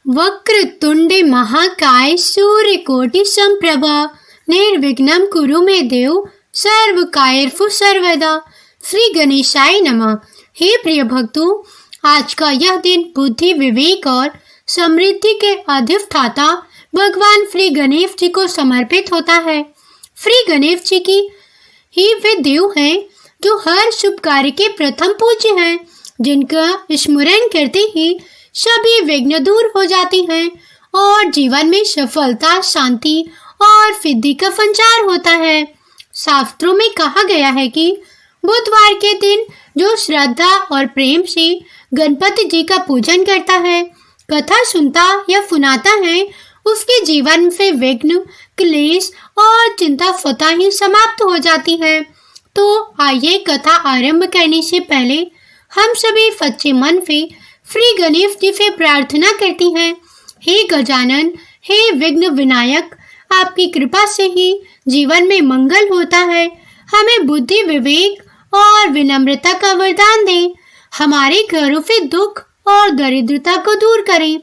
वक्रतुंड महाकाय सूर्यकोटि समप्रभ निर्विघ्नं कुरु मे देव सर्वकार्येषु सर्वदा। श्री गणेशाय नमः। हे प्रिय भक्तों, आज का यह दिन बुद्धि, विवेक और समृद्धि के अधिष्ठाता भगवान श्री गणेश जी को समर्पित होता है। श्री गणेश जी की ही वे देव हैं जो हर शुभ कार्य के प्रथम पूज्य हैं, जिनका स्मरण करते ही सभी विघ्न दूर हो जाती हैं और जीवन में सफलता, शांति और सिद्धि का संचार होता है। शास्त्रों में कहा गया है कि बुधवार के दिन जो श्रद्धा और प्रेम से गणपति जी का पूजन करता है, कथा सुनता या सुनाता है, उसके जीवन से विघ्न, क्लेश और चिंता स्वतः ही समाप्त हो जाती है। तो आइए कथा आरंभ करने से पहले हम सभी सच्चे मन से श्री गणेश जी से प्रार्थना करती हैं। हे गजानन, हे विघ्न विनायक, आपकी कृपा से ही जीवन में मंगल होता है। हमें बुद्धि, विवेक और विनम्रता का वरदान दें। हमारे घरों से दुख और दरिद्रता को दूर करें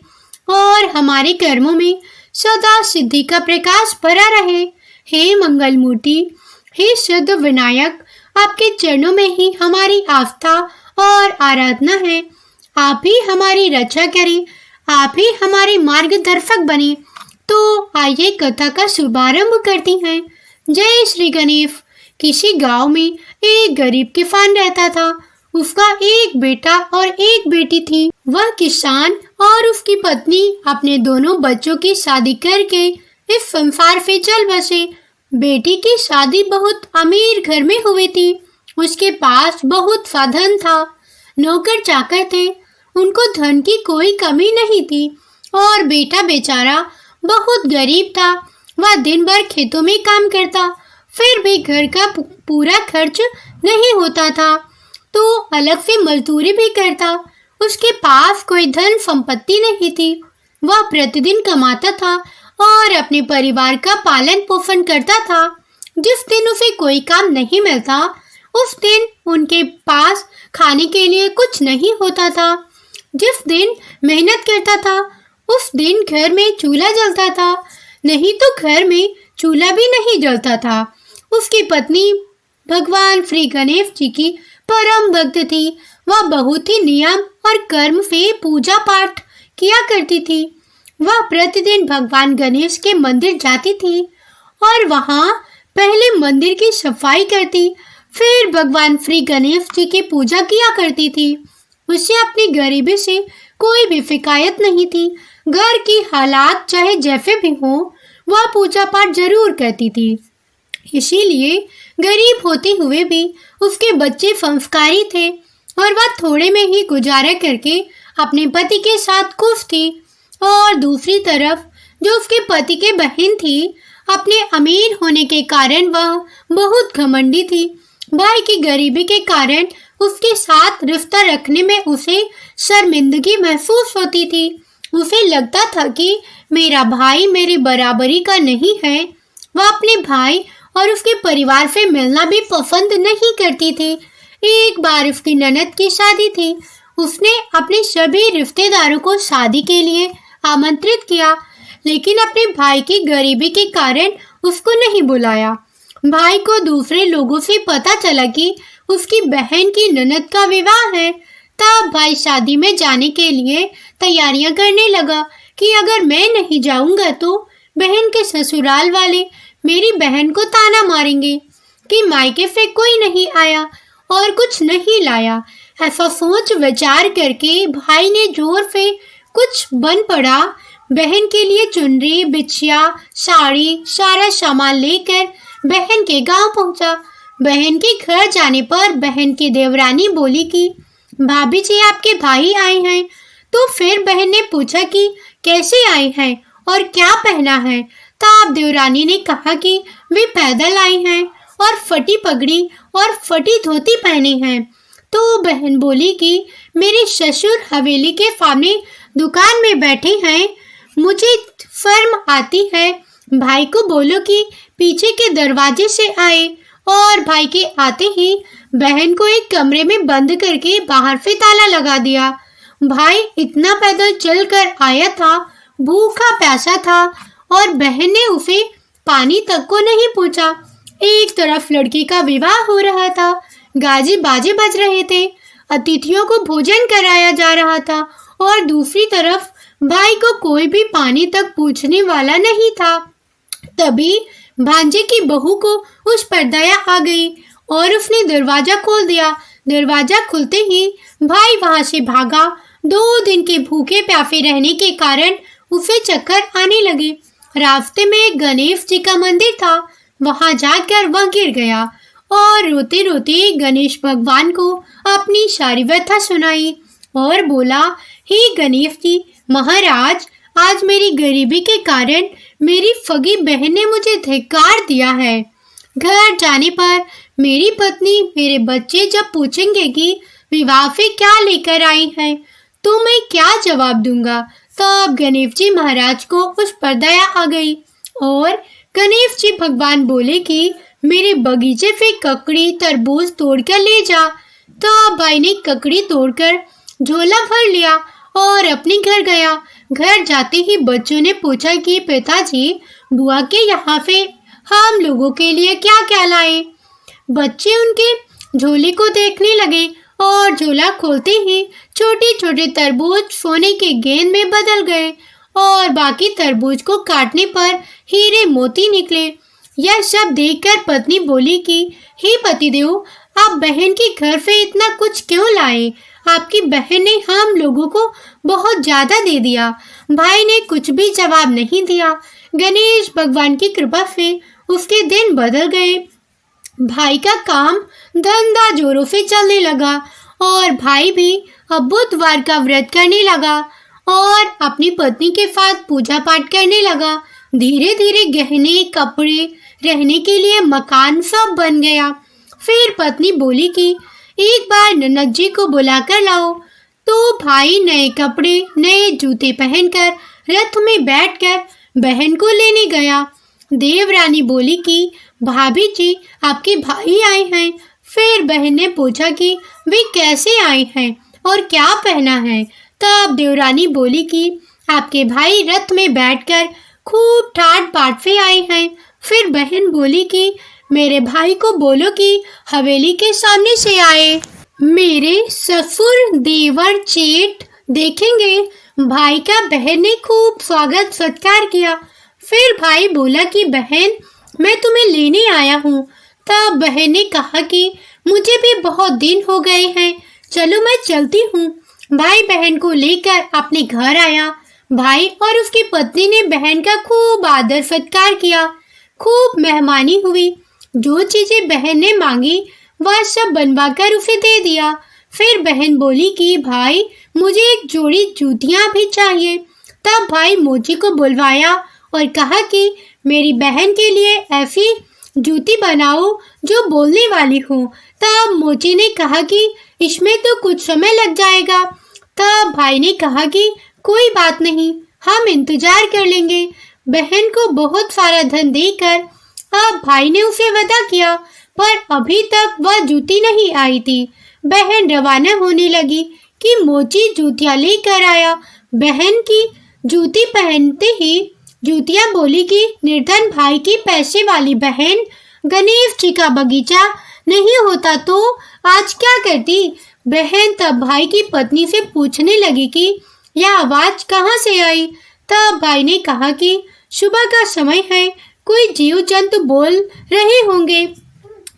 और हमारे कर्मों में सदा सिद्धि का प्रकाश भरा रहे। हे मंगल मूर्ति, हे सिद्ध विनायक, आपके चरणों में ही हमारी आस्था और आराधना है। आप ही हमारी रक्षा करें, आप ही हमारे मार्गदर्शक बने। तो आइए कथा का शुभारंभ करती हैं। जय श्री गणेश। किसी गांव में एक गरीब किसान रहता था। उसका एक बेटा और एक बेटी थी। वह किसान और उसकी पत्नी अपने दोनों बच्चों की शादी करके इस संसार से चल बसे। बेटी की शादी बहुत अमीर घर में हुई थी। उसके पास बहुत साधन था, नौकर चाकर थे, उनको धन की कोई कमी नहीं थी। और बेटा बेचारा बहुत गरीब था। वह दिन भर खेतों में काम करता, फिर भी घर का पूरा खर्च नहीं होता था, तो अलग से मजदूरी भी करता। उसके पास कोई धन संपत्ति नहीं थी। वह प्रतिदिन कमाता था और अपने परिवार का पालन पोषण करता था। जिस दिन उसे कोई काम नहीं मिलता, उस दिन उनके पास खाने के लिए कुछ नहीं होता था। जिस दिन मेहनत करता था, उस दिन घर में चूल्हा जलता था, नहीं तो घर में चूल्हा भी नहीं जलता था। उसकी पत्नी भगवान श्री गणेश जी की परम भक्त थी। वह बहुत ही नियम और कर्म से पूजा पाठ किया करती थी। वह प्रतिदिन भगवान गणेश के मंदिर जाती थी और वहां पहले मंदिर की सफाई करती, फिर भगवान श्री गणेश जी की पूजा किया करती थी। उसे अपनी गरीबी से कोई भी शिकायत नहीं थी। घर की हालात चाहे जैसे भी हो, वह पूजा पाठ जरूर करती थी। इसीलिए गरीब होते हुए भी उसके बच्चे संस्कारी थे और वह थोड़े में ही गुजारा करके अपने पति के साथ खुश थी। और दूसरी तरफ जो उसके पति के बहन थी, अपने अमीर होने के कारण वह बहुत घमंडी थी। भाई की गरीबी के कारण उसके साथ रिश्ता रखने में उसे शर्मिंदगी महसूस होती थी। उसे लगता था कि मेरा भाई मेरी बराबरी का नहीं है। वह अपने भाई और उसके परिवार से मिलना भी पसंद नहीं करती थी। एक बार उसकी ननद की शादी थी। उसने अपने सभी रिश्तेदारों को शादी के लिए आमंत्रित किया, लेकिन अपने भाई की गरीबी के कारण उसको नहीं बुलाया। भाई को दूसरे लोगों से पता चला कि उसकी बहन की ननद का विवाह है। तब भाई शादी में जाने के लिए तैयारियां करने लगा कि अगर मैं नहीं जाऊंगा तो बहन के ससुराल वाले मेरी बहन को ताना मारेंगे कि मायके से कोई नहीं आया और कुछ नहीं लाया। ऐसा सोच विचार करके भाई ने जोर से कुछ बन पड़ा। बहन के लिए चुनरी, बिछिया, साड़ी, सारा सामान लेकर बहन के गांव पहुंचा। बहन के घर जाने पर बहन की देवरानी बोली कि भाभी जी, आपके भाई आए हैं। तो फिर बहन ने पूछा कि कैसे आए हैं और क्या पहना है। तब देवरानी ने कहा कि वे पैदल आए हैं और फटी पगड़ी और फटी धोती पहने हैं। तो बहन बोली कि मेरे ससुर हवेली के सामने दुकान में बैठे हैं, मुझे शर्म आती है। भाई को बोलो कि पीछे के दरवाजे से आए। और भाई के आते ही बहन को एक कमरे में बंद करके बाहर से ताला लगा दिया। भाई इतना पैदल चलकर आया था, भूखा प्यासा था और बहन ने उसे पानी तक को नहीं पूछा। एक तरफ लड़की का विवाह हो रहा था, गाजे बाजे बज रहे थे, अतिथियों को भोजन कराया जा रहा था और दूसरी तरफ भाई को कोई भी पानी तक पूछने वाला नहीं था। तभी भांजे की बहू को उस पर दया आ गई और उसने दरवाजा खोल दिया। दरवाजा खुलते ही भाई वहां से भागा। 2 दिन के भूखे प्यासे रहने के कारण उसे चक्कर आने लगे। रास्ते में एक गणेश जी का मंदिर था, वहां जाकर वह गिर गया और रोते रोते गणेश भगवान को अपनी सारी व्यथा सुनाई और बोला, हे गणेश जी महाराज, आज मेरी गरीबी के कारण मेरी फगी बहन ने मुझे धिक्कार दिया है। घर जाने पर मेरी पत्नी मेरे बच्चे जब पूछेंगे कि विवाह से क्या लेकर आई है तो मैं क्या जवाब दूंगा। तब गणेश जी महाराज को उस पर दया आ गई और गणेश जी भगवान बोले कि मेरे बगीचे से ककड़ी तरबूज तोड़कर ले जा। तो भाई ने ककड़ी तोड़कर झोला भर लिया और अपने घर गया। घर जाते ही बच्चों ने पूछा कि पिताजी, बुआ के यहाँ से हम लोगों के लिए क्या क्या लाए। बच्चे उनके झोले को देखने लगे और झोला खोलते ही छोटे छोटे तरबूज सोने के गेंद में बदल गए और बाकी तरबूज को काटने पर हीरे मोती निकले। यह सब देखकर पत्नी बोली कि हे पतिदेव, आप बहन के घर से इतना कुछ क्यों लाए? आपकी बहन ने हम लोगों को बहुत ज्यादा दे दिया। भाई ने कुछ भी जवाब नहीं दिया। गणेश भगवान की कृपा से उसके दिन बदल गए। भाई का काम धंधा जोरों से चलने लगा और भाई भी अब बुधवार का व्रत करने लगा और अपनी पत्नी के साथ पूजा पाठ करने लगा। धीरे धीरे गहने, कपड़े, रहने के लिए मकान सब बन गया। फिर पत्नी बोली कि एक बार ननद जी को बुलाकर लाओ। तो भाई नए कपड़े, नए जूते पहनकर रथ में बैठकर बहन को लेने गया। देवरानी बोली कि भाभी जी, आपके भाई आए हैं। फिर बहन ने पूछा कि वे कैसे आए हैं और क्या पहना है। तब देवरानी बोली कि आपके भाई रथ में बैठकर खूब ठाट बाट से आए हैं। फिर बहन बोली कि मेरे भाई को बोलो कि हवेली के सामने से आए, मेरे ससुर देवर जेठ देखेंगे। भाई का बहन ने खूब स्वागत सत्कार किया। फिर भाई बोला कि बहन, मैं तुम्हें लेने आया हूँ। तब बहन ने कहा कि मुझे भी बहुत दिन हो गए हैं, चलो मैं चलती हूँ। भाई बहन को लेकर अपने घर आया। भाई और उसकी पत्नी ने बहन का खूब आदर सत्कार किया। खूब मेहमानी हुई। जो चीजें बहन ने मांगी वह सब बनवाकर उसे दे दिया। फिर बहन बोली कि भाई, मुझे एक जोड़ी जूतियां भी चाहिए। तब भाई मोची को बुलवाया और कहा कि मेरी बहन के लिए ऐसी जूती बनाओ जो बोलने वाली हो। तब मोची ने कहा कि इसमें तो कुछ समय लग जाएगा। तब भाई ने कहा कि कोई बात नहीं, हम इंतजार कर लेंगे। बहन को बहुत सारा धन देकर अब भाई ने उसे विदा किया, पर अभी तक वह जूती नहीं आई थी। बहन रवाना होने लगी कि मोची जूतियां लेकर आया। बहन की जूती पहनते ही जूतियां बोली कि निर्धन भाई की पैसे वाली बहन, गणेश जी का बगीचा नहीं होता तो आज क्या करती। बहन तब भाई की पत्नी से पूछने लगी कि यह आवाज कहाँ से आई। तब भाई ने कहा कि सुबह का समय है, कोई जीव जंतु बोल रहे होंगे।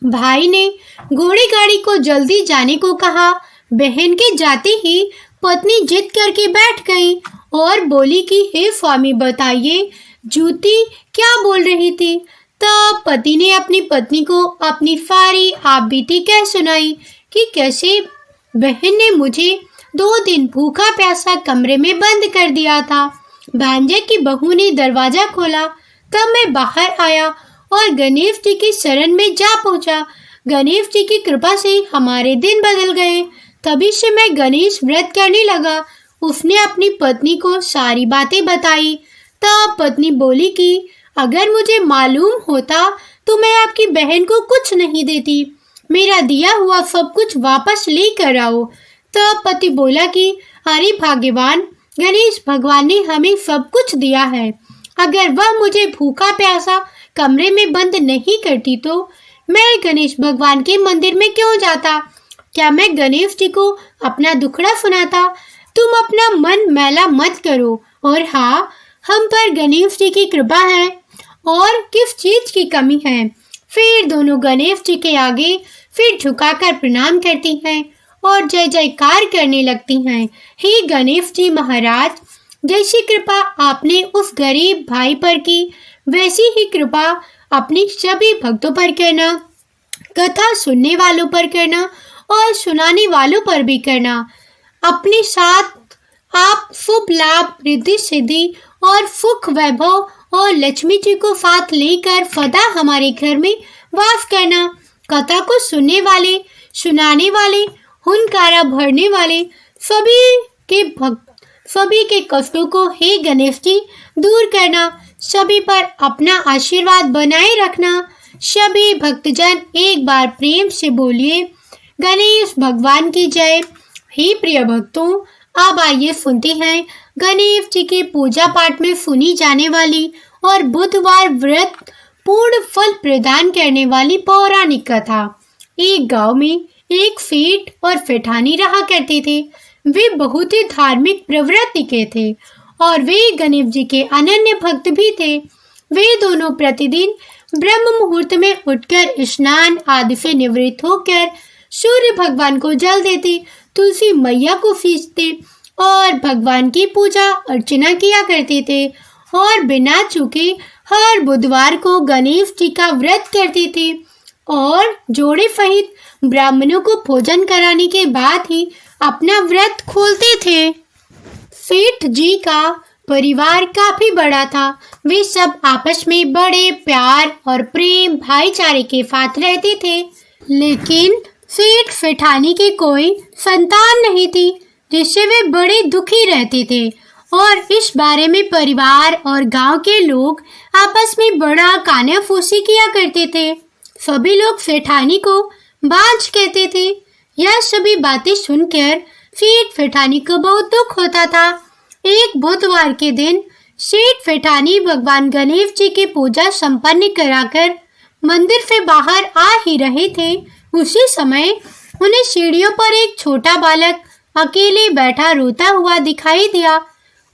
भाई ने घोड़े गाड़ी को जल्दी जाने को कहा। बहन के जाते ही पत्नी जिद करके बैठ गई और बोली कि हे स्वामी, बताइए जूती क्या बोल रही थी। तब पति ने अपनी पत्नी को अपनी सारी आप बीती कह सुनाई कि कैसे बहन ने मुझे 2 दिन भूखा प्यासा कमरे में बंद कर दिया था। भांजे की बहू ने दरवाजा खोला, तब मैं बाहर आया और गणेश जी की शरण में जा पहुंचा। गणेश जी की कृपा से हमारे दिन बदल गए। तभी से मैं गणेश व्रत करने लगा। उसने अपनी पत्नी को सारी बातें बताई। तब पत्नी बोली कि अगर मुझे मालूम होता तो मैं आपकी बहन को कुछ नहीं देती। मेरा दिया हुआ सब कुछ वापस लेकर आओ। तब पति बोला कि अरे भाग्यवान, गणेश भगवान ने हमें सब कुछ दिया है। अगर वह मुझे भूखा प्यासा कमरे में बंद नहीं करती तो मैं गणेश भगवान के मंदिर में क्यों जाता? क्या मैं गणेश जी को अपना दुखड़ा सुनाता? तुम अपना मन मैला मत करो। और हाँ, हम पर गणेश जी की कृपा है और किस चीज की कमी है। फिर दोनों गणेश जी के आगे फिर झुकाकर प्रणाम करती हैं और जय जयकार करने लगती हैं। हे गणेश जी महाराज, जैसी कृपा आपने उस गरीब भाई पर की, वैसी ही कृपा अपनी सभी भक्तों पर करना, कथा सुनने वालों पर करना और सुनाने वालों पर भी करना। अपने साथ आप शुभ लाभ, रिद्धि सिद्धि और सुख वैभव और लक्ष्मी जी को साथ लेकर सदा हमारे घर में वास करना। कथा को सुनने वाले, सुनाने वाले, हुनकारा भरने वाले सभी के कष्टों को हे गणेश जी दूर करना। सभी पर अपना आशीर्वाद बनाए रखना। सभी भक्तजन एक बार प्रेम से बोलिए गणेश भगवान की जय। हे प्रिय भक्तों, अब आइए सुनते हैं गणेश जी के पूजा पाठ में सुनी जाने वाली और बुधवार व्रत पूर्ण फल प्रदान करने वाली पौराणिक कथा। एक गांव में एक सेठ और सेठानी रहा करते थे। वे बहुत ही धार्मिक प्रवृत्ति के थे और वे गणेश जी के अनन्य भक्त भी थे। वे दोनों प्रतिदिन ब्रह्म मुहूर्त में उठकर स्नान आदि से निवृत्त होकर सूर्य भगवान को जल देते, तुलसी मैया को सींचते और भगवान की पूजा अर्चना किया करते थे और बिना चूके हर बुधवार को गणेश जी का व्रत करते थे और जोड़े सहित ब्राह्मणों को भोजन कराने के बाद ही अपना व्रत खोलते थे। सेठ जी का परिवार काफी बड़ा था। वे सब आपस में बड़े प्यार और प्रेम भाईचारे के साथ रहते थे। लेकिन सेठ सेठानी की कोई संतान नहीं थी, जिससे वे बड़े दुखी रहते थे और इस बारे में परिवार और गांव के लोग आपस में बड़ा कानाफूसी किया करते थे। सभी लोग सेठानी को बांझ कहते थे। यह सभी बातें सुनकर सेठ सेठानी को बहुत दुख होता था। एक बुधवार के दिन सेठ सेठानी भगवान गणेश जी की पूजा संपन्न कराकर मंदिर से बाहर आ ही रहे थे। उसी समय उन्हें सीढ़ियों पर एक छोटा बालक अकेले बैठा रोता हुआ दिखाई दिया।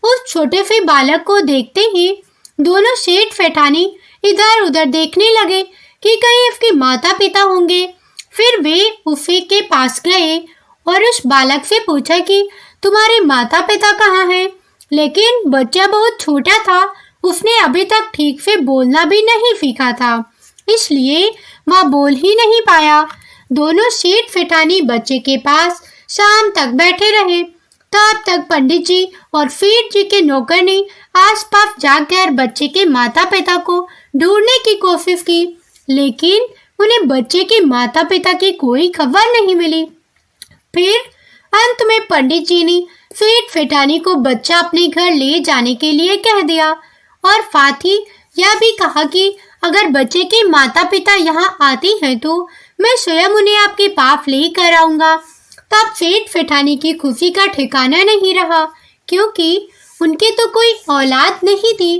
उस छोटे से बालक को देखते ही दोनों सेठ सेठानी इधर उधर देखने लगे कि कहीं उसके माता पिता होंगे। फिर वे उसी के पास गए और उस बालक से पूछा कि तुम्हारे माता पिता कहाँ हैं? लेकिन बच्चा बहुत छोटा था, उसने अभी तक ठीक से बोलना भी नहीं सीखा था, इसलिए वह बोल ही नहीं पाया। दोनों सेठ सेठानी बच्चे के पास शाम तक बैठे रहे। तब तक पंडित जी और सेठ जी के नौकर ने आसपास जाकर बच्चे के माता पिता को ढूंढने की कोशिश की, लेकिन उन्हें बच्चे के माता पिता की कोई खबर नहीं मिली। फिर अंत में पंडित जी ने सेठ सेठानी को बच्चा अपने घर ले जाने के लिए कह दिया और साथ ही यह भी कहा कि अगर बच्चे के माता पिता यहाँ आते हैं तो मैं स्वयं उन्हें आपके पास लेकर आऊंगा। तब सेठ सेठानी की खुशी का ठिकाना नहीं रहा, क्योंकि उनके तो कोई औलाद नहीं थी।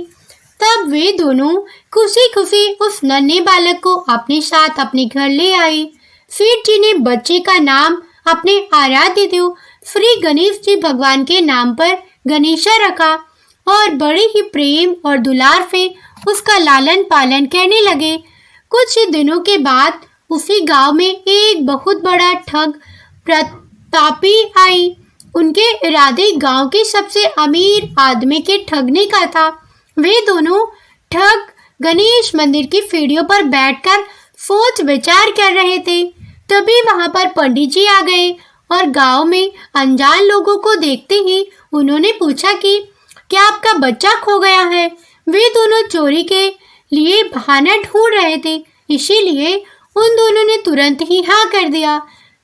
तब वे दोनों खुशी खुशी उस नन्हे बालक को अपने साथ अपने घर ले आए। सेठ जी ने बच्चे का नाम अपने आराध्य देव श्री गणेश जी भगवान के नाम पर गणेशा रखा और बड़े ही प्रेम और दुलार से उसका लालन पालन करने लगे। कुछ दिनों के बाद उसी गांव में एक बहुत बड़ा ठग प्रतापी आई। उनके इरादे गांव के सबसे अमीर आदमी के ठगने का था। वे दोनों ठग गणेश मंदिर की सीढ़ियों पर बैठकर सोच विचार कर रहे थे। तभी वहां पर पंडित जी आ गए और गांव में अनजान लोगों को देखते ही उन्होंने पूछा कि क्या आपका बच्चा खो गया है? वे दोनों चोरी के लिए बहाना ढूंढ रहे थे, इसीलिए उन दोनों ने तुरंत ही हाँ कर दिया।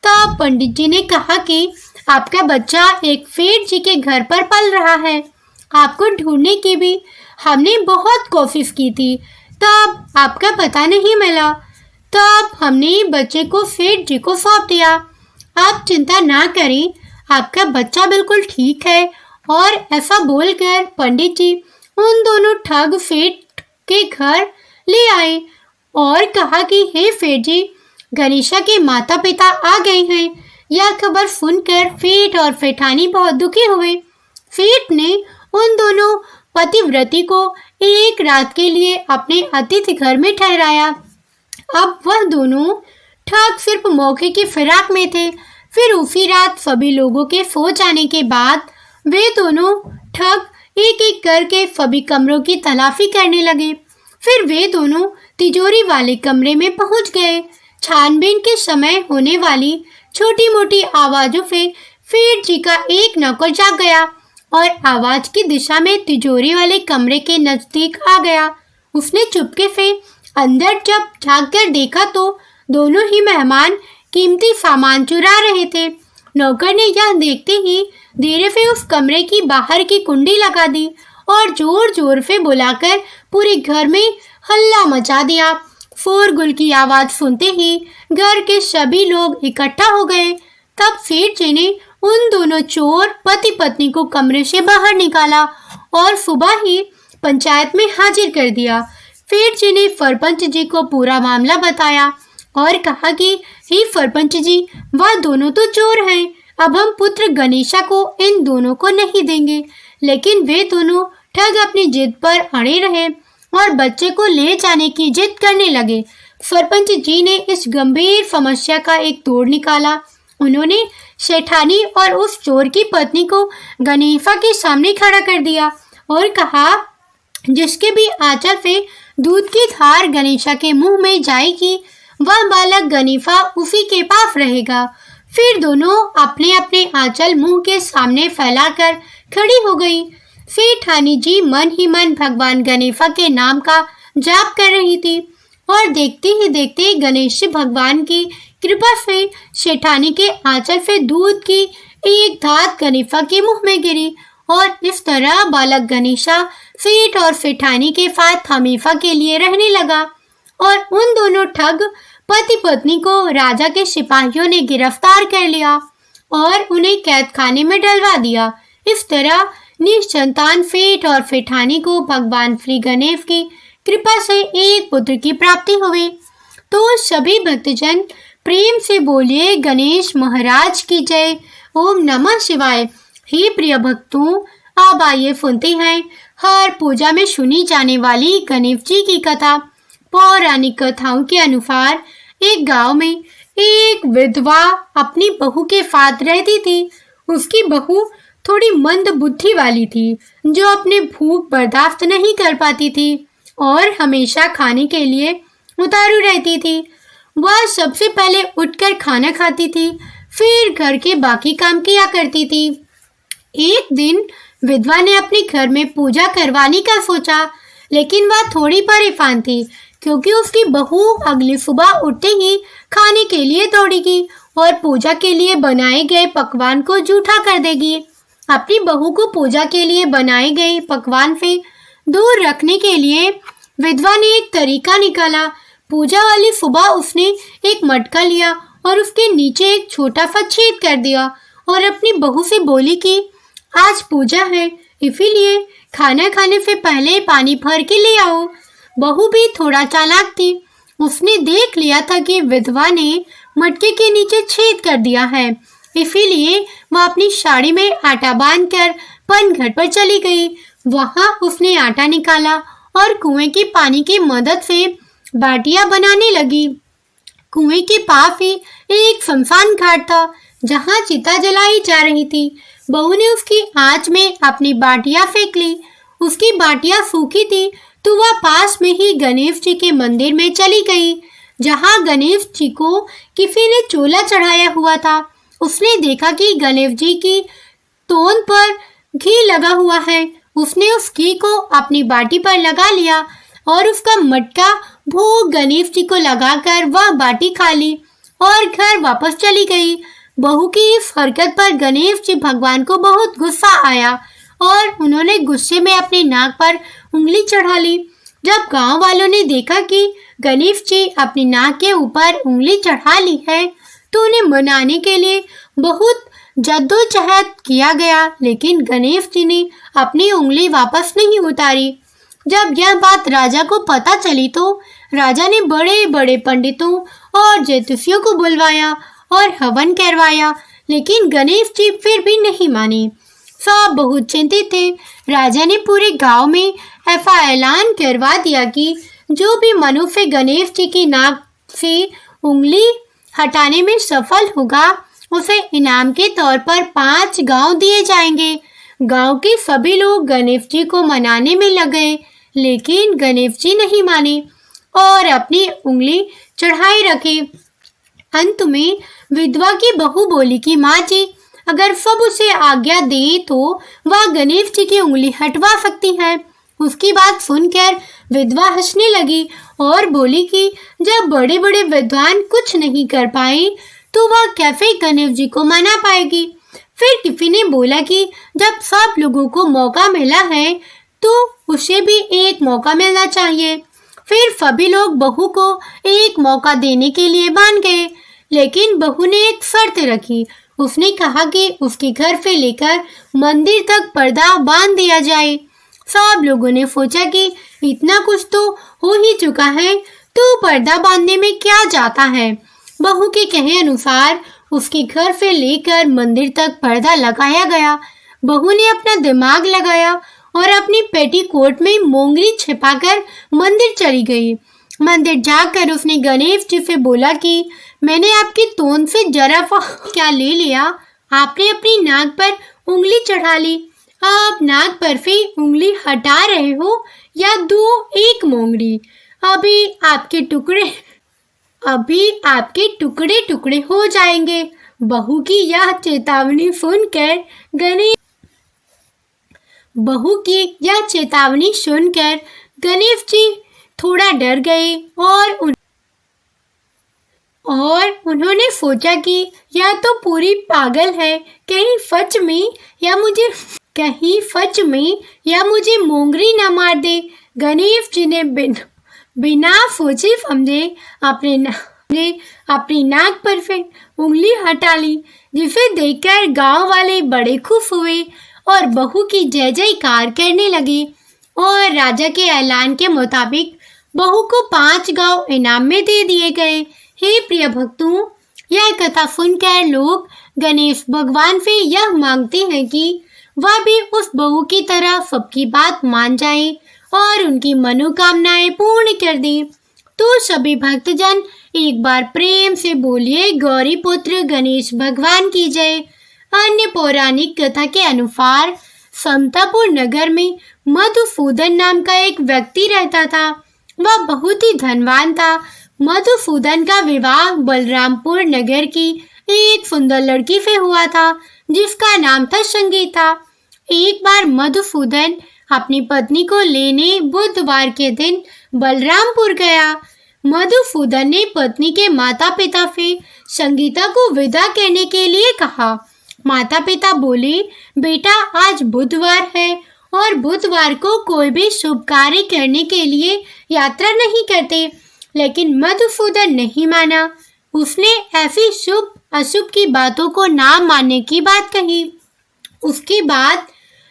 तब पंडित जी ने कहा कि आपका बच्चा एक सेठ जी के घर पर पल रहा है। आपको ढूंढने की भी हमने बहुत कोशिश की थी, तब आपका पता नहीं मिला। तब हमने बच्चे को सेठ जी को सौंप दिया। आप चिंता ना करें, आपका बच्चा बिल्कुल ठीक है। और ऐसा बोलकर पंडित जी उन दोनों ठग फेट के घर ले आए और कहा कि हे फेट जी, गणेशा के माता पिता आ गए हैं। यह खबर सुनकर फेट और फेठानी बहुत दुखी हुए। फेट ने उन दोनों पतिव्रती को एक रात के लिए अपने अतिथि घर में ठहराया। अब वह दोनों ठग सिर्फ मौके की फिराक में थे। फिर उसी रात सभी लोगों के सो जाने के बाद वे दोनों ठग एक एक करके सभी कमरों की तलाशी करने लगे। फिर वे दोनों तिजोरी वाले कमरे में पहुंच गए। छानबीन के समय होने वाली छोटी मोटी आवाजों से फेट जी का एक नौकर जाग गया और आवाज की दिशा में तिजोरी वाले कमरे के नजदीक आ गया। उसने चुपके से अंदर जब झांककर देखा तो दोनों ही मेहमान कीमती सामान चुरा रहे थे। नौकर ने यह देखते ही धीरे से उस कमरे की बाहर की कुंडी लगा दी और जोर जोर से बुलाकर पूरे घर में हल्ला मचा दिया। शोरगुल की आवाज सुनते ही घर के सभी लोग इकट्ठा हो गए। तब सेठ जी ने उन दोनों चोर पति पत्नी को कमरे से बाहर निकाला और सुबह ही पंचायत में हाजिर कर दिया। सेठ जी ने सरपंच जी को पूरा मामला बताया और कहा कि हे सरपंच जी, वह दोनों तो चोर हैं। अब हम पुत्र गणेशा को इन दोनों को नहीं देंगे। लेकिन वे दोनों ठग अपनी जिद पर अड़े रहे और बच्चे को ले जाने की जिद करने लगे। सरपंच जी ने इस गंभीर समस्या का एक तोड़ निकाला। उन्होंने सेठानी और उस चोर की पत्नी को गणेशा के सामने खड़ा कर दिया और कहा, जिसके भी आंचल से दूध की धार गणेशा के मुंह में जाएगी, वह बालक गणेशा उसी के पास रहेगा। फिर दोनों अपने अपने आंचल मुंह के सामने फैलाकर खड़ी हो गई। सेठानी जी मन ही मन भगवान गणेशा के नाम का जाप कर रही थी और देखते ही देखते गणेश भगवान की कृपा से सेठानी के आंचल से दूध की एक धात गणेशा के मुंह में गिरी और इस तरह बालक गणेशा सेठ और सेठानी के साथ हमेशा के लिए रहने लगा। और उन दोनों ठग पति पत्नी को राजा के सिपाहियों ने गिरफ्तार कर लिया और उन्हें कैद खाने में डलवा दिया। इस तरह निसंतान सेठ और सेठानी को भगवान श्री गणेश की कृपा से एक पुत्र की प्राप्ति हुई। तो सभी भक्तजन प्रेम से बोलिए, गणेश महाराज की जय। ओम नमः शिवाय। हे प्रिय भक्तों, अब आइए सुनते हैं हर पूजा में सुनी जाने वाली गणेश जी की कथा। पौराणिक कथाओं के अनुसार एक गांव में एक विधवा अपनी बहू के साथ रहती थी। उसकी बहू थोड़ी मंद बुद्धि वाली थी, जो अपने भूख बर्दाश्त नहीं कर पाती थी और हमेशा खाने के लिए उतारू रहती थी। वह सबसे पहले उठकर खाना खाती थी, फिर घर के बाकी काम किया करती थी। एक दिन विधवा ने अपने घर में पूजा करवाने का सोचा, लेकिन वह थोड़ी परेशान थी क्योंकि उसकी बहू अगली सुबह उठते ही खाने के लिए दौड़ेगी और पूजा के लिए बनाए गए पकवान को जूठा कर देगी। अपनी बहू को पूजा के लिए बनाए गए पकवान से दूर रखने के लिए विधवा ने एक तरीका निकाला। पूजा वाली सुबह उसने एक मटका लिया और उसके नीचे एक छोटा सा छेद कर दिया और अपनी बहू से बोली कि आज पूजा है, इसीलिए खाना खाने से पहले पानी भर के ले आओ। बहू भी थोड़ा चालाक थी। उसने देख लिया था कि विधवा ने मटके के नीचे छेद कर दिया है, इसीलिए वह अपनी साड़ी में आटा बांधकर पनघट पर चली गई। वहां उसने आटा निकाला और कुएं के पानी की मदद से बाटियां बनाने लगी। कुएं के पास ही एक शमशान घाट था जहां चिता जलाई जा रही थी। बहू ने उसकी आंच में अपनी बाटियां फेंक ली। उसकी बाटियां सूखी थी तो वह पास में ही गणेश जी के मंदिर में चली गई, जहां गणेश जी को किसी ने चोला चढ़ाया हुआ था। उसने देखा कि गणेश जी की तोन पर घी लगा हुआ है। उसने उस घी को अपनी बाटी पर लगा लिया और उसका मटका भोग गणेश जी को लगाकर वह बाटी खा ली और घर वापस चली गई। बहू की इस हरकत पर गणेश जी भगवान को बहुत गुस्सा आया और उन्होंने गुस्से में अपनी नाक पर उंगली चढ़ा ली। जब गांव वालों ने देखा कि गणेश जी अपनी नाक के ऊपर उंगली चढ़ा ली है, तो उन्हें मनाने के लिए बहुत जद्दोजहद किया गया, लेकिन गणेश जी ने अपनी उंगली वापस नहीं उतारी। जब यह बात राजा को पता चली तो राजा ने बड़े बड़े पंडितों और ज्योतिषियों को बुलवाया और हवन करवाया, लेकिन गणेश जी फिर भी नहीं माने। सब बहुत चिंतित थे। राजा ने पूरे गांव में ऐसा ऐलान करवा दिया कि जो भी मनुष्य गणेश जी की नाक से उंगली हटाने में सफल होगा उसे इनाम के तौर पर 5 गांव दिए जाएंगे। गांव के सभी लोग गणेश जी को मनाने में लगे, लेकिन गणेश जी नहीं माने और अपनी उंगली चढ़ाए रखे। अंत में विधवा की बहू बोली कि माँ जी, अगर सब उसे आज्ञा दें तो वह गणेश जी की उंगली हटवा सकती है। उसकी बात सुनकर विधवा हंसने लगी और बोली कि जब बड़े बड़े विद्वान कुछ नहीं कर पाए तो वह कैसे गणेश जी को मना पाएगी। फिर किसी ने बोला कि जब सब लोगों को मौका मिला है तो उसे भी एक मौका मिलना चाहिए। फिर सभी लोग बहू को एक मौका देने के लिए मान गए, लेकिन बहू ने एक शर्त रखी। उसने कहा कि उसके घर से लेकर मंदिर तक पर्दा बांध दिया जाए। सब लोगों ने सोचा कि इतना कुछ तो हो ही चुका है, तो पर्दा बांधने में क्या जाता है। बहू के कहे अनुसार उसके घर से लेकर मंदिर तक पर्दा लगाया गया। बहू ने अपना दिमाग लगाया और अपनी पेटीकोट में मोंगरी छिपाकर मंदिर चली गई। मंदिर जाकर उसने गणेश जी से बोला कि मैंने आपकी तोंद से जरा क्या ले लिया। आपने अपनी नाक पर उंगली चढ़ा ली। आप नाक पर से उंगली हटा रहे हो या दो एक मोंगरी। अभी आपके टुकड़े टुकड़े हो जाएंगे। बहू की यह चेतावनी सुनकर गणेश जी थोड़ा डर गए और उन्होंने सोचा कि यह तो पूरी पागल है, कहीं सच में या मुझे मोंगरी न मार दे। गणेश जी ने बिना सोचे समझे अपनी नाक पर से उंगली हटा ली, जिसे देखकर गांव वाले बड़े खुश हुए और बहू की जय जयकार करने लगे। और राजा के ऐलान के मुताबिक बहू को 5 गांव इनाम में दे दिए गए। हे प्रिय भक्तों, यह कथा सुनकर लोग गणेश भगवान से यह मांगते हैं कि वह भी उस बहू की तरह सबकी बात मान जाए और उनकी मनोकामनाएं पूर्ण कर दे। तो सभी भक्तजन एक बार प्रेम से बोलिए गौरी पुत्र गणेश भगवान की जय। अन्य पौराणिक कथा के अनुसार समतापुर नगर में मधुसूदन नाम का एक व्यक्ति रहता था। वह बहुत ही धनवान था। मधुसूदन का विवाह बलरामपुर नगर की एक सुंदर लड़की से हुआ था, जिसका नाम था संगीता। एक बार मधुसूदन अपनी पत्नी को लेने बुधवार के दिन बलरामपुर गया। मधुसूदन ने पत्नी के माता पिता से संगीता को विदा करने के लिए कहा। माता पिता बोले, बेटा आज बुधवार है और बुधवार को कोई भी शुभ कार्य करने के लिए यात्रा नहीं करते। लेकिन मधुसूदन नहीं माना। उसने ऐसी शुभ अशुभ की बातों को ना मानने की बात कही। उसके बाद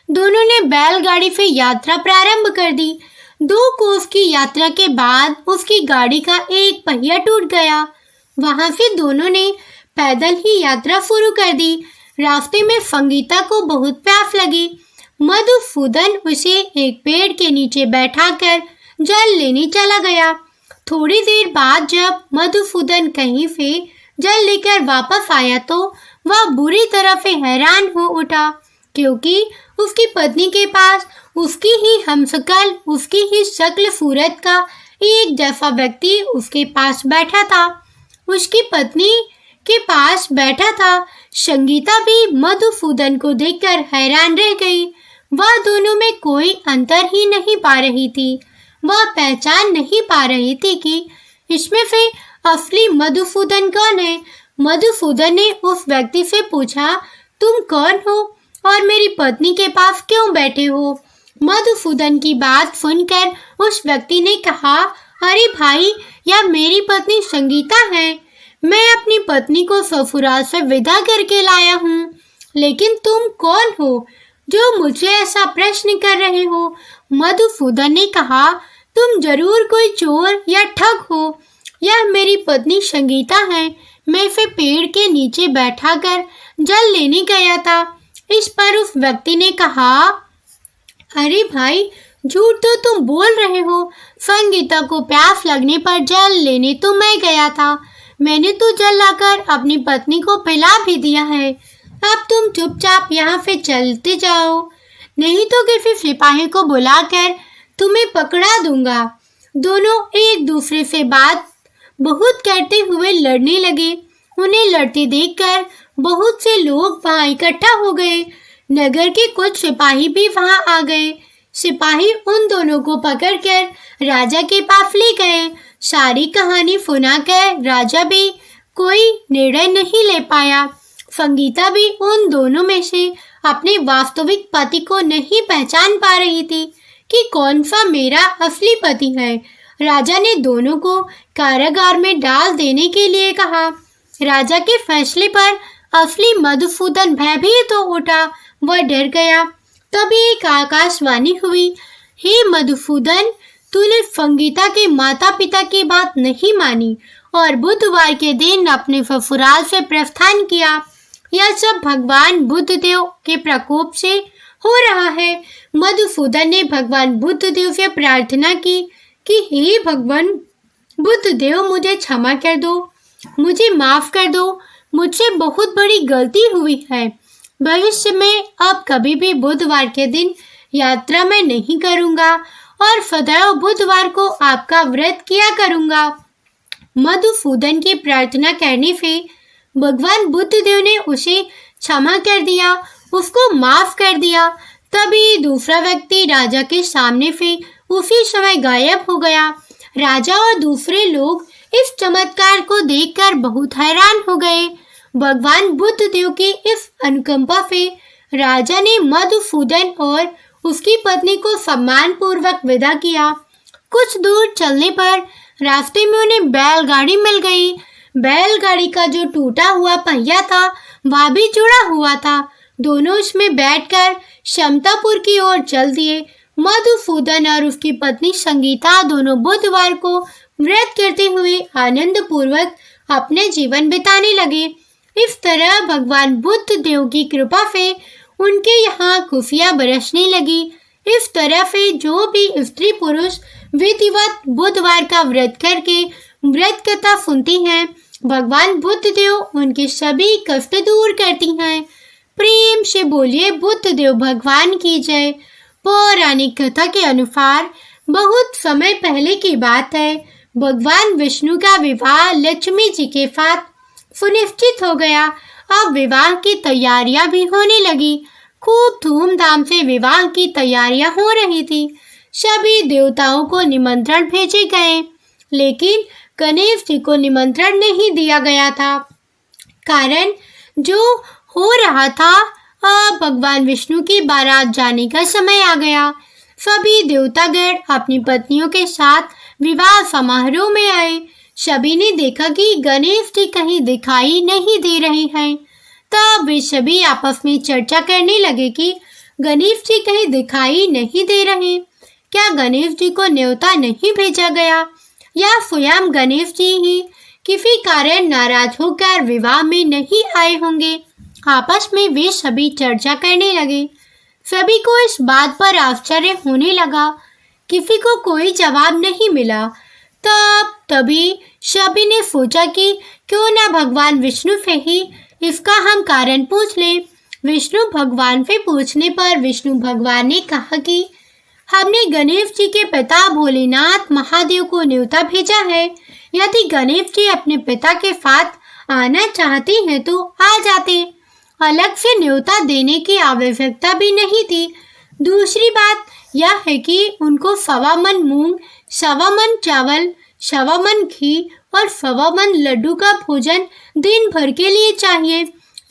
दोनों ने बैलगाड़ी से यात्रा प्रारंभ कर दी। 2 कोस की यात्रा के बाद उसकी गाड़ी का एक पहिया टूट गया। वहां से दोनों ने पैदल ही यात्रा शुरू कर दी। रास्ते में संगीता को बहुत प्यास लगी। मधुसूदन उसे एक पेड़ के नीचे बैठाकर जल लेने चला गया। थोड़ी देर बाद जब मधुसूदन कहीं से जल लेकर वापस आया तो वह बुरी तरह से हैरान हो उठा, क्योंकि उसकी पत्नी के पास उसकी ही हमशक्ल, उसकी ही शक्ल सूरत का एक जैसा व्यक्ति उसके पास बैठा था। उसकी पत्नी के पास बैठा था। संगीता भी मधुसूदन को देखकर हैरान रह गई। वह दोनों में कोई अंतर ही नहीं पा रही थी। वह पहचान नहीं पा रही थी कि इसमें से असली मधुसूदन कौन है। मधुसूदन ने उस व्यक्ति से पूछा, तुम कौन हो और मेरी पत्नी के पास क्यों बैठे हो? मधुसूदन की बात सुनकर उस व्यक्ति ने कहा, अरे भाई, यह मेरी पत्नी संगीता है। मैं अपनी पत्नी को ससुराल से विदा करके लाया हूँ। लेकिन तुम कौन हो जो मुझे ऐसा प्रश्न कर रहे हो? मधुसूदन ने कहा, तुम जरूर कोई चोर या ठग हो। यह मेरी पत्नी संगीता है। मैं इसे पेड़ के नीचे बैठाकर जल लेने गया था। इस पर उस व्यक्ति ने कहा, अरे भाई, झूठ तो तुम बोल रहे हो। संगीता को प्यास लगने पर जल लेने तो मैं गया था। मैंने तो जल लाकर अपनी पत्नी को पिला भी दिया है। अब तुम चुपचाप यहाँ से चलते जाओ, नहीं तो किसी सिपाही को बुलाकर तुम्हें पकड़ा दूंगा। दोनों एक दूसरे से बात बहुत करते हुए लड़ने लगे। उन्हें लड़ते देखकर बहुत से लोग वहां इकट्ठा हो गए। नगर के कुछ सिपाही भी वहां आ गए। सिपाही उन दोनों को पकड़कर राजा के पास ले गए। सारी कहानी सुनाकर राजा भी कोई निर्णय नहीं ले पाया। संगीता भी उन दोनों में से अपने वास्तविक पति को नहीं पहचान पा रही थी कि कौन सा मेरा असली पति है। राजा ने दोनों को कारागार में डाल देने के लिए कहा। राजा के फैसले पर असली मधुसूदन भयभीत हो उठा। वह डर गया। तभी एक आकाशवाणी हुई, हे मधुसूदन, तूने संगीता के माता पिता की बात नहीं मानी और बुधवार के दिन अपने ससुराल से प्रस्थान किया। यह सब भगवान बुद्धदेव के प्रकोप से हो रहा है। मधुसूदन ने भगवान बुद्धदेव से प्रार्थना की कि हे भगवान बुद्धदेव, मुझे क्षमा कर दो, मुझे माफ कर दो। मुझसे बहुत बड़ी गलती हुई है। भविष्य में अब कभी भी बुधवार के दिन यात्रा में नहीं करूंगा और सदैव बुधवार को आपका व्रत किया करूंगा। मधुसूदन की प्रार्थना करने से भगवान बुद्धदेव ने उसे क्षमा कर दिया, उसको माफ कर दिया। तभी दूसरा व्यक्ति राजा के सामने से उसी समय गायब हो गया। राजा और दूसरे लोग इस चमत्कार को देखकर बहुत हैरान हो गए। भगवान बुद्धदेव की इस अनुकंपा से राजा ने मधुसूदन और उसकी पत्नी को सम्मानपूर्वक विदा किया। कुछ दूर चलने पर रास्ते में उन्हें बैलगाड़ी मिल गई। बैलगाड़ी का जो टूटा हुआ पहिया था वह भी जुड़ा हुआ था। दोनों उसमें बैठकर समतापुर की ओर चल दिए। मधुसूदन और उसकी पत्नी संगीता दोनों बुधवार को व्रत करते हुए आनंद पूर्वक अपने जीवन बिताने लगे। इस तरह भगवान बुद्ध देव की कृपा से उनके यहाँ खुशियाँ बरसने लगी। इस तरह से जो भी स्त्री पुरुष विधिवत बुधवार का व्रत करके व्रत कथा सुनती हैं, भगवान बुद्ध देव उनके सभी कष्ट दूर करती हैं। प्रेम से बोलिए बुद्ध देव भगवान की जय। पौराणिक कथा के अनुसार बहुत समय पहले की बात है। भगवान विष्णु का विवाह लक्ष्मी जी के साथ सुनिश्चित हो गया। अब विवाह की तैयारियां भी होने लगी। खूब धूमधाम से विवाह की तैयारियां हो रही थी। सभी देवताओं को निमंत्रण भेजे गए, लेकिन गणेश जी को निमंत्रण नहीं दिया गया था। कारण जो हो रहा था, अब भगवान विष्णु की बारात जाने का समय आ गया। सभी देवतागण अपनी पत्नियों के साथ विवाह समारोह में आए। सभी ने देखा कि गणेश जी कहीं दिखाई नहीं दे रहे हैं। तब वे सभी आपस में चर्चा करने लगे कि गणेश जी कहीं दिखाई नहीं दे रहे। क्या गणेश जी को न्योता नहीं भेजा गया, या स्वयं गणेश जी ही किसी कारण नाराज होकर विवाह में नहीं आए होंगे? आपस में वे सभी चर्चा करने लगे। सभी को इस बात पर आश्चर्य होने लगा। किसी को कोई जवाब नहीं मिला। तभी सभी ने सोचा कि क्यों ना भगवान विष्णु से ही इसका हम कारण पूछ लें। विष्णु भगवान से पूछने पर विष्णु भगवान ने कहा कि हमने गणेश जी के पिता भोलेनाथ महादेव को न्योता भेजा है। यदि गणेश जी अपने पिता के साथ आना चाहते हैं तो आ जाते। अलग से न्योता देने की आवश्यकता भी नहीं थी। दूसरी बात यह है कि उनको 1.25 मन मूंग, 1.25 मन चावल, 1.25 मन घी और 1.25 मन लड्डू का भोजन दिन भर के लिए चाहिए।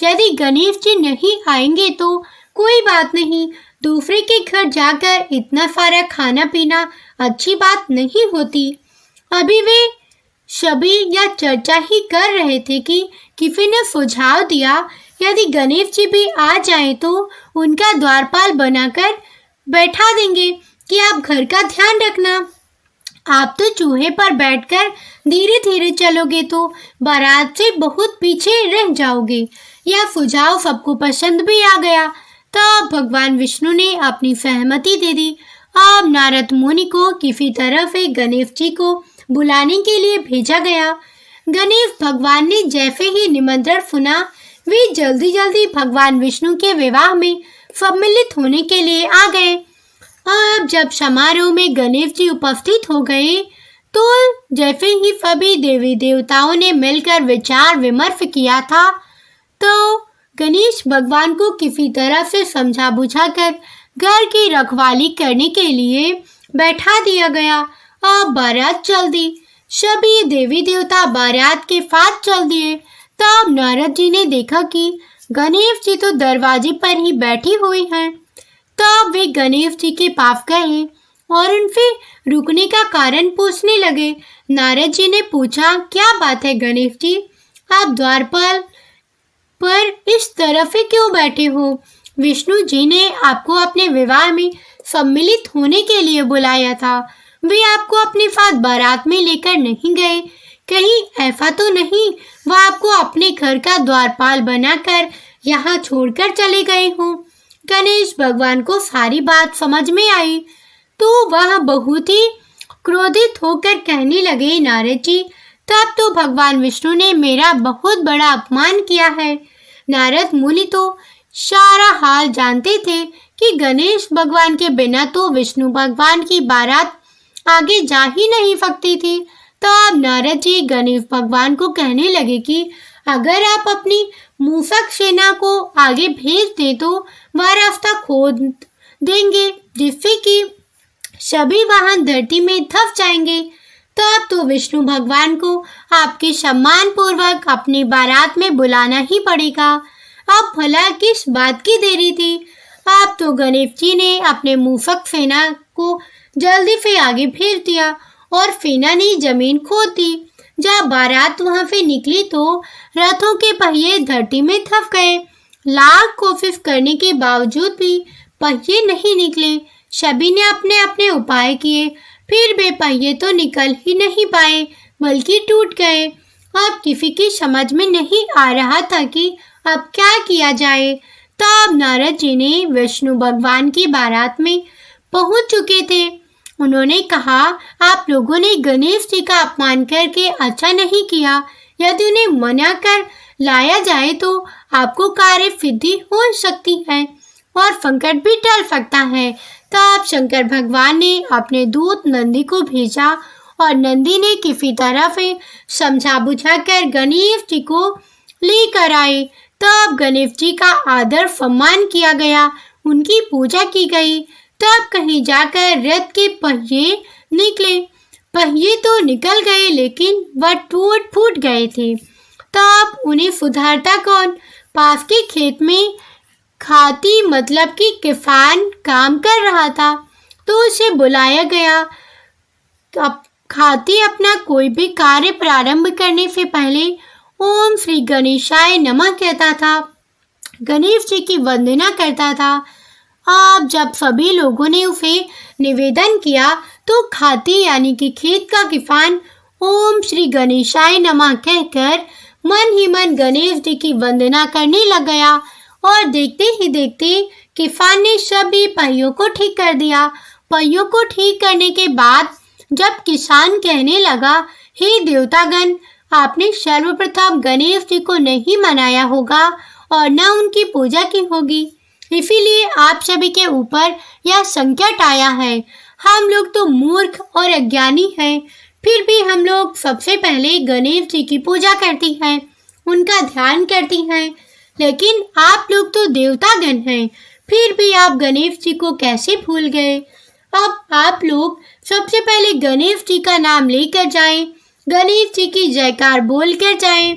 यदि गणेश जी नहीं आएंगे तो कोई बात नहीं, दूसरे के घर जाकर इतना सारा खाना पीना अच्छी बात नहीं होती। अभी वे सभी यह चर्चा ही कर रहे थे कि किसी ने सुझाव दिया यदि गणेश जी भी आ जाएं तो उनका द्वारपाल बनाकर बैठा देंगे कि आप घर का ध्यान रखना। आप तो चूहे पर बैठकर धीरे धीरे चलोगे तो बारात से बहुत पीछे रह जाओगे। यह सुझाव सबको पसंद भी आ गया। तब भगवान विष्णु ने अपनी सहमति दे दी। अब नारद मुनि को किसी तरह से गणेश जी को बुलाने के लिए भेजा गया। गणेश भगवान ने जैसे ही निमंत्रण सुना, वे जल्दी जल्दी भगवान विष्णु के विवाह में सम्मिलित होने के लिए आ गए। अब जब समारोह में गणेश जी उपस्थित हो गए तो जैसे ही सभी देवी देवताओं ने मिलकर विचार विमर्श किया था, तो गणेश भगवान को किसी तरह से समझा बुझाकर घर की रखवाली करने के लिए बैठा दिया गया। अब बारात चल दी। सभी देवी देवता बारात के साथ चल दिए। तब नारद जी ने देखा कि गणेश जी तो दरवाजे पर ही बैठी हुई हैं। तब वे गणेश जी के पास गए और उनसे रुकने का कारण पूछने लगे। नारद जी ने पूछा, क्या बात है गणेश जी, आप द्वारपाल पर इस तरह से क्यों बैठे हो? विष्णु जी ने आपको अपने विवाह में सम्मिलित होने के लिए बुलाया था। वे आपको अपने साथ बारात में लेकर नहीं गए। कहीं ऐसा तो नहीं वह आपको अपने घर का द्वारपाल बनाकर यहाँ छोड़कर चले गए हों? गणेश भगवान को सारी बात समझ में आई तो वह बहुत ही क्रोधित होकर कहने लगे, नारद जी, तब तो भगवान विष्णु ने मेरा बहुत बड़ा अपमान किया है। नारद मुनि तो सारा हाल जानते थे कि गणेश भगवान के बिना तो विष्णु भगवान की बारात आगे जा ही नहीं सकती थी। तो अब नारद जी गणेश भगवान को कहने लगे कि अगर आप अपनी मूषक सेना को आगे भेज दें तो वह रास्ता खोद देंगे, जिससे कि सभी वाहन धरती में धंस जाएंगे। तब तो विष्णु भगवान को आपके सम्मान पूर्वक अपनी बारात में बुलाना ही पड़ेगा। अब भला किस बात की देरी थी? अब तो गणेश जी ने अपने मूषक सेना को जल्दी से आगे भेज दिया और सेना ने जमीन खोद दी। जब बारात वहां से निकली तो रथों के पहिए धरती में धंस गए। लाख कोशिश करने के बावजूद भी पहिए नहीं निकले। सभी ने अपने अपने उपाय किए, फिर वे पहिए तो निकल ही नहीं पाए बल्कि टूट गए। अब किसी की समझ में नहीं आ रहा था कि अब क्या किया जाए। तब नारद जी ने विष्णु भगवान की बारात में पहुंच चुके थे। उन्होंने कहा, आप लोगों ने गणेश जी का अपमान करके अच्छा नहीं किया। यदि उन्हें मना कर लाया जाए तो आपको कार्य सिद्धि हो सकती है और संकट भी टल सकता है। तब शंकर भगवान ने अपने दूत नंदी को भेजा और नंदी ने किसी तरह से समझा बुझाकर गणेश जी को लेकर आए। तब गणेश जी का आदर सम्मान किया गया, उनकी पूजा की गई। तब कहीं जाकर रथ के पहिए निकले। पहिए तो निकल गए लेकिन वह टूट फूट गए थे। तब उन्हें सुधारता कौन? पास के खेत में खाती मतलब कि किसान काम कर रहा था तो उसे बुलाया गया। अब खाती अपना कोई भी कार्य प्रारंभ करने से पहले ओम श्री गणेशाय नमः कहता था, गणेश जी की वंदना करता था। अब जब सभी लोगों ने उसे निवेदन किया तो खाती यानी कि खेत का किसान ओम श्री गणेशाय नमः कहकर मन ही मन गणेश जी की वंदना करने लग गया और देखते ही देखते किसान ने सभी पहियों को ठीक कर दिया। पहियों को ठीक करने के बाद जब किसान कहने लगा, हे देवतागण, आपने सर्वप्रथम गणेश जी को नहीं मनाया होगा और न उनकी पूजा की होगी, इसीलिए आप सभी के ऊपर यह संकट आया है। हम लोग तो मूर्ख और अज्ञानी हैं, फिर भी हम लोग सबसे पहले गणेश जी की पूजा करती हैं, उनका ध्यान करती हैं। लेकिन आप लोग तो देवतागण हैं, फिर भी आप गणेश जी को कैसे भूल गए? अब आप लोग सबसे पहले गणेश जी का नाम लेकर जाएं, गणेश जी की जयकार बोलकर जाएं,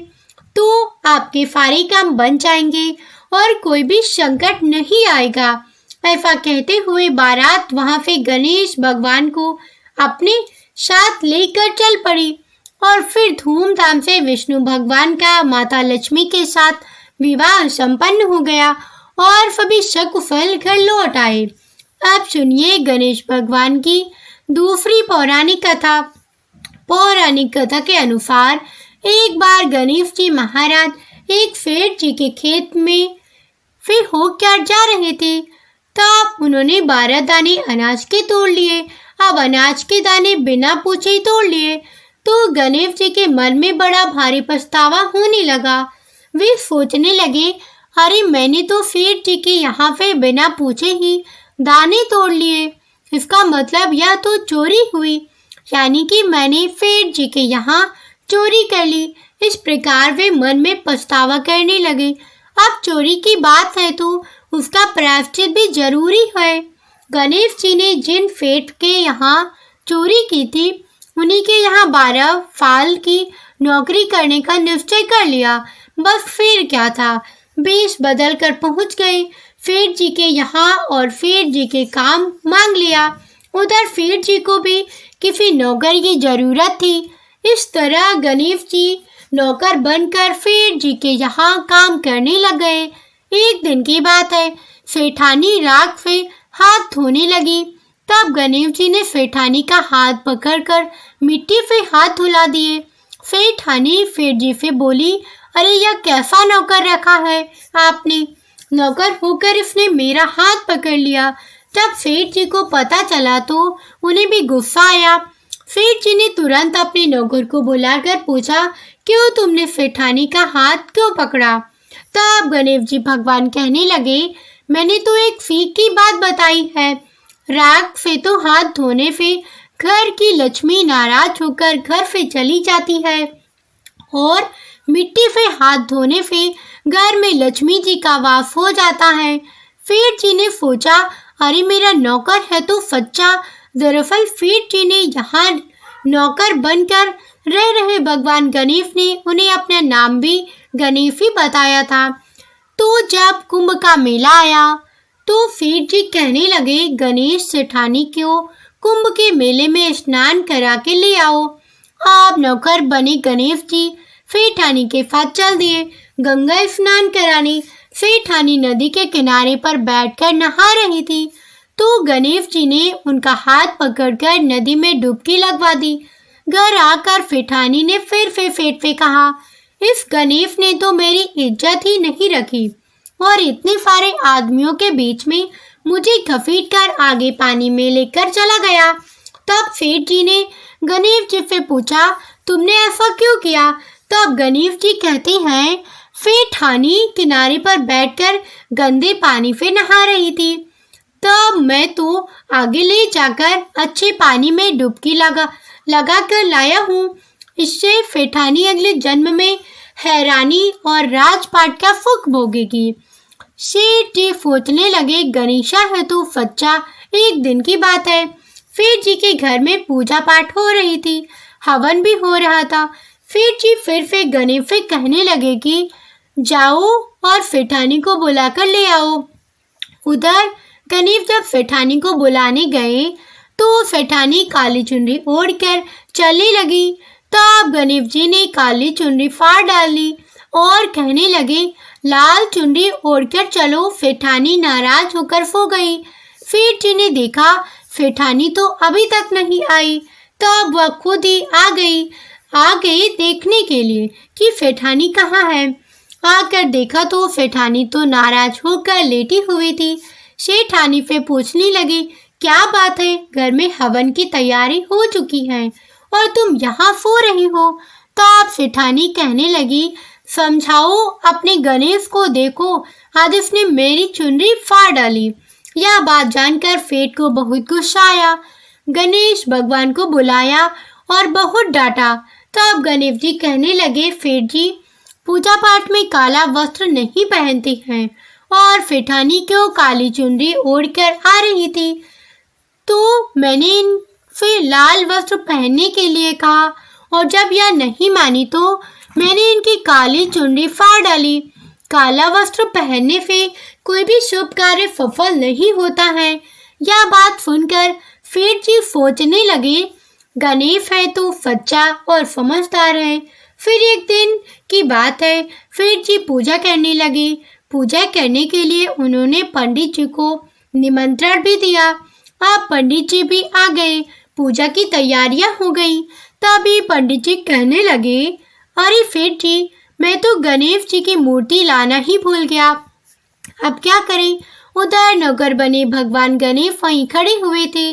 तो आपके सारे काम बन जाएंगे और कोई भी संकट नहीं आएगा। ऐसा कहते हुए बारात वहां से गणेश भगवान को अपने साथ लेकर चल पड़ी और फिर धूमधाम से विष्णु भगवान का माता लक्ष्मी के साथ विवाह संपन्न हो गया और सभी सकुशल घर लौट आए। अब सुनिए गणेश भगवान की दूसरी पौराणिक कथा। पौराणिक कथा के अनुसार एक बार गणेश जी महाराज एक सेठ जी के खेत में फिर होकर जा रहे थे। तब उन्होंने 12 दाने अनाज के तोड़ लिए। अब अनाज के दाने बिना पूछे ही तोड़ लिए तो गणेश जी के मन में बड़ा भारी पछतावा होने लगा। वे सोचने लगे, अरे मैंने तो सेठ जी के यहाँ पे बिना पूछे ही दाने तोड़ लिए, इसका मतलब यह तो चोरी हुई, यानी कि मैंने सेठ जी के यहाँ चोरी कर ली। इस प्रकार वे मन में पछतावा करने लगे। अब चोरी की बात है तो उसका प्रायश्चित भी जरूरी है। गणेश जी ने जिन सेठ के यहाँ चोरी की थी उन्हीं के यहाँ 12 साल की नौकरी करने का निश्चय कर लिया। बस फिर क्या था, बेश बदल कर पहुँच गए सेठ जी के यहाँ और सेठ जी के काम मांग लिया। उधर सेठ जी को भी किसी नौकर की जरूरत थी। इस तरह गणेश जी नौकर बनकर सेठ जी के यहाँ काम करने लग गए। एक दिन की बात है, सेठानी राख से हाथ धोने लगी। तब गणेश जी ने सेठानी का हाथ पकड़कर मिट्टी से हाथ धुला दिए। सेठानी सेठ जी से बोली, अरे यह कैसा नौकर रखा है आपने? नौकर होकर इसने मेरा हाथ पकड़ लिया। जब सेठ जी को पता चला तो उन्हें भी गुस्सा आया। सेठ जी ने तुरंत अपने नौकर को बुलाकर पूछा, क्यों तुमने सेठानी का हाथ क्यों पकड़ा? तब गणेश जी भगवान कहने लगे, मैंने तो एक सीख की बात बताई है। राख से तो हाथ धोने से घर की लक्ष्मी नाराज होकर घर से चली जाती है और मिट्टी से हाथ धोने से घर में लक्ष्मी जी का वास हो जाता है। सेठ जी ने सोचा, अरे मेरा नौकर है तो सच्चा। दरअसल सेठ जी ने यहाँ नौकर बनकर रह रहे भगवान गणेश ने उन्हें अपना नाम भी गणेश ही बताया था। तो जब कुंभ का मेला आया तो सेठ जी कहने लगे, गणेश सेठानी को कुंभ के मेले में स्नान करा के ले आओ। आप नौकर बने गणेश जी सेठानी के साथ चल दिए गंगा स्नान कराने। सेठानी नदी के किनारे पर बैठकर नहा रही थी तो गणेश जी ने उनका हाथ पकड़कर नदी में डुबकी लगवा दी। घर आकर सेठानी ने फिर से सेठ से कहा, इस गणेश ने तो मेरी इज्जत ही नहीं रखी और इतने सारे आदमियों के बीच में मुझे घसीट कर आगे पानी में लेकर चला गया। तब सेठ जी ने गणेश जी से पूछा, तुमने ऐसा क्यों किया? तब गणेश जी कहते हैं, सेठानी किनारे पर बैठकर गंदे पानी से नहा रही थी, तब मैं तो आगे ले जाकर अच्छे पानी में डुबकी लगा कर लाया हूँ। इससे सेठानी अगले जन्म में हैरानी और राजपाट का सुख भोगेगी। सेठ जी सोचने लगे, गणेशा है तो सच्चा। एक दिन की बात है, सेठ जी के घर में पूजा पाठ हो रही थी, हवन भी हो रहा था। सेठ जी फिर से गणेश से कहने लगे कि जाओ और सेठानी को बुलाकर ले आओ। उधर गणेश जब सेठानी को बुलाने गए तो सेठानी काली चुनरी ओढ़कर चलने लगी। तब गणेश जी ने काली चुनरी फाड़ डाली और कहने लगे, लाल चुनरी ओढ़कर चलो। सेठानी नाराज होकर सो गई। सेठ जी ने देखा सेठानी तो अभी तक नहीं आई। तब वह खुद ही आ गई देखने के लिए कि सेठानी कहाँ है। आकर देखा तो सेठानी तो नाराज होकर लेटी हुई थी। सेठानी से पूछने लगी, क्या बात है? घर में हवन की तैयारी हो चुकी है और तुम यहाँ सो रही हो। तब सेठानी कहने लगी, समझाओ अपने गणेश को, देखो आज इसने मेरी चुनरी फाड़ डाली। यह बात जानकर सेठ को बहुत गुस्सा आया। गणेश भगवान को बुलाया और बहुत डांटा। तब गणेश जी कहने लगे, सेठ जी पूजा पाठ में काला वस्त्र नहीं पहनते हैं और सेठानी क्यों काली चुनरी ओढ़कर आ रही थी, तो मैंने इनसे लाल वस्त्र पहनने के लिए कहा और जब यह नहीं मानी तो मैंने इनकी काली चुनरी फाड़ डाली। काला वस्त्र पहनने से कोई भी शुभ कार्य सफल नहीं होता है। यह बात सुनकर सेठ जी सोचने लगे, गणेश है तो सच्चा और समझदार है, फिर एक दिन की बात है, फिर जी पूजा करने लगे। पूजा करने के लिए उन्होंने पंडित जी को निमंत्रण भी दिया। अब पंडित जी भी आ गए, पूजा की तैयारियां हो गई। तभी पंडित जी कहने लगे, अरे फिर जी, मैं तो गणेश जी की मूर्ति लाना ही भूल गया। अब क्या करें? उधर नौकर बने भगवान गणेश वहीं खड़े हुए थे।